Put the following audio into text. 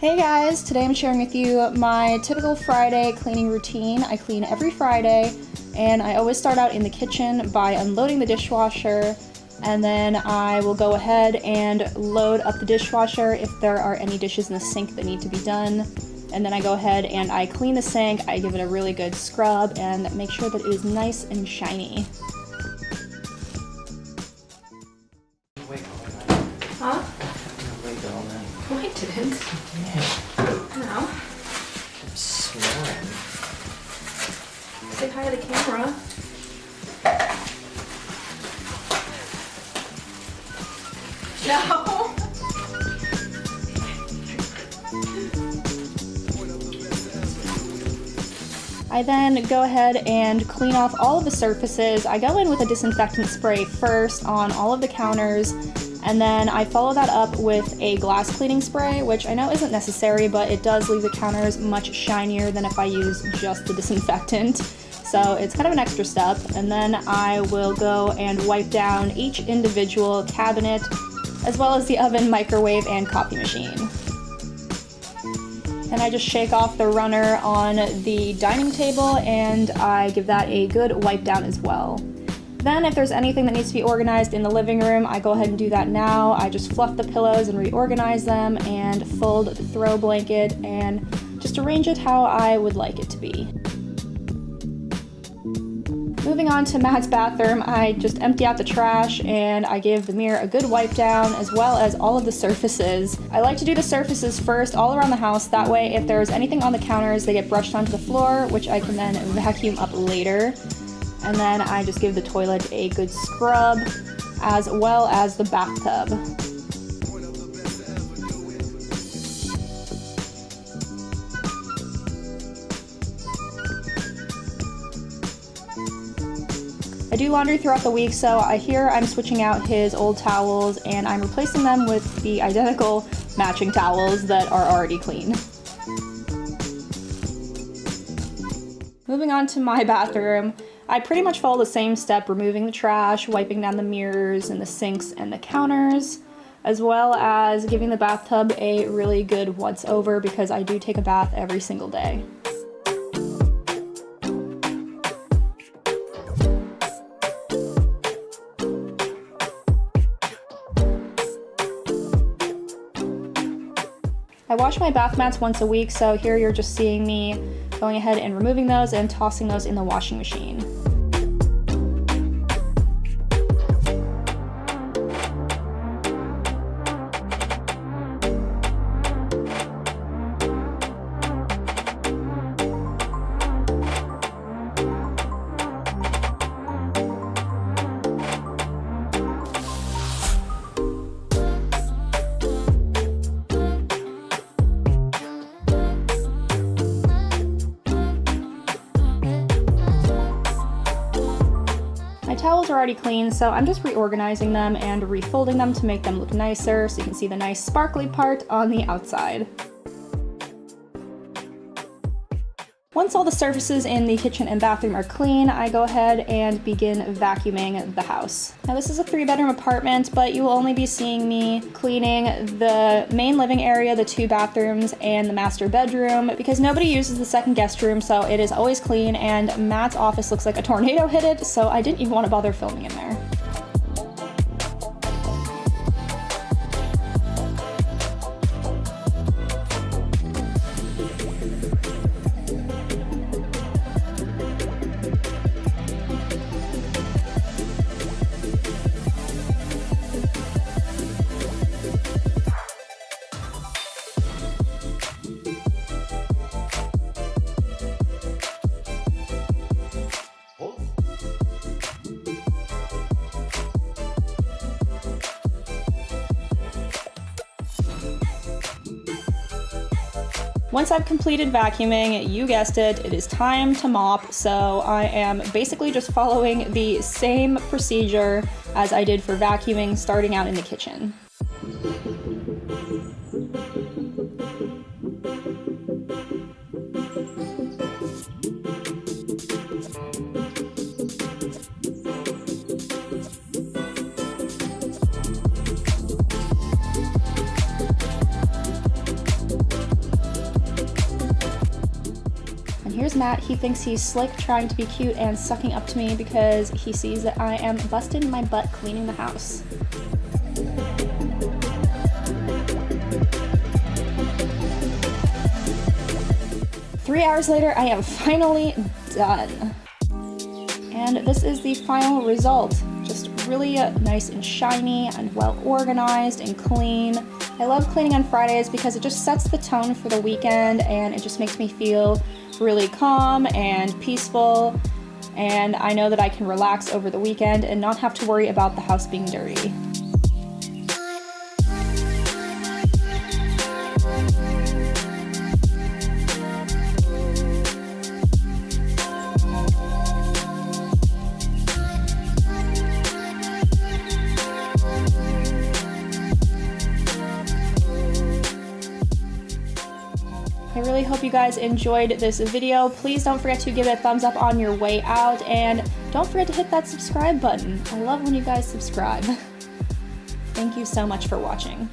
Hey guys, today I'm sharing with you my typical Friday cleaning routine. I clean every Friday and I always start out in the kitchen by unloading the dishwasher, and then I will go ahead and load up the dishwasher if there are any dishes in the sink that need to be done. And then I go ahead and I clean the sink, I give it a really good scrub and make sure that it is nice and shiny. Huh? No, I didn't. Yeah. No. I'm snoring. Say hi to the camera. No. I then go ahead and clean off all of the surfaces. I go in with a disinfectant spray first on all of the counters, and then I follow that up with a glass cleaning spray, which I know isn't necessary, but it does leave the counters much shinier than if I use just the disinfectant. So it's kind of an extra step. And then I will go and wipe down each individual cabinet, as well as the oven, microwave, and coffee machine. And I just shake off the runner on the dining table and I give that a good wipe down as well. Then if there's anything that needs to be organized in the living room, I go ahead and do that now. I just fluff the pillows and reorganize them and fold the throw blanket and just arrange it how I would like it to be. Moving on to Matt's bathroom, I just empty out the trash and I give the mirror a good wipe down, as well as all of the surfaces. I like to do the surfaces first all around the house, that way if there's anything on the counters they get brushed onto the floor, which I can then vacuum up later. And then I just give the toilet a good scrub, as well as the bathtub. I do laundry throughout the week, so I'm switching out his old towels and I'm replacing them with the identical matching towels that are already clean. Moving on to my bathroom, I pretty much follow the same step, removing the trash, wiping down the mirrors and the sinks and the counters, as well as giving the bathtub a really good once over because I do take a bath every single day. I wash my bath mats once a week, so here you're just seeing me going ahead and removing those and tossing those in the washing machine. My towels are already clean, so I'm just reorganizing them and refolding them to make them look nicer so you can see the nice sparkly part on the outside. Once all the surfaces in the kitchen and bathroom are clean, I go ahead and begin vacuuming the house. Now this is a 3-bedroom apartment, but you will only be seeing me cleaning the main living area, the 2 bathrooms, and the master bedroom because nobody uses the second guest room, so it is always clean, and Matt's office looks like a tornado hit it, so I didn't even want to bother filming in there. Once I've completed vacuuming, you guessed it, it is time to mop, so I am basically just following the same procedure as I did for vacuuming, starting out in the kitchen. Matt, he thinks he's slick, trying to be cute and sucking up to me because he sees that I am busting my butt cleaning the house. Three hours later, I am finally done. And this is the final result. Just really nice and shiny and well organized and clean. I love cleaning on Fridays because it just sets the tone for the weekend and it just makes me feel really calm and peaceful. And I know that I can relax over the weekend and not have to worry about the house being dirty. I really hope you guys enjoyed this video. Please don't forget to give it a thumbs up on your way out, and don't forget to hit that subscribe button. I love when you guys subscribe. Thank you so much for watching.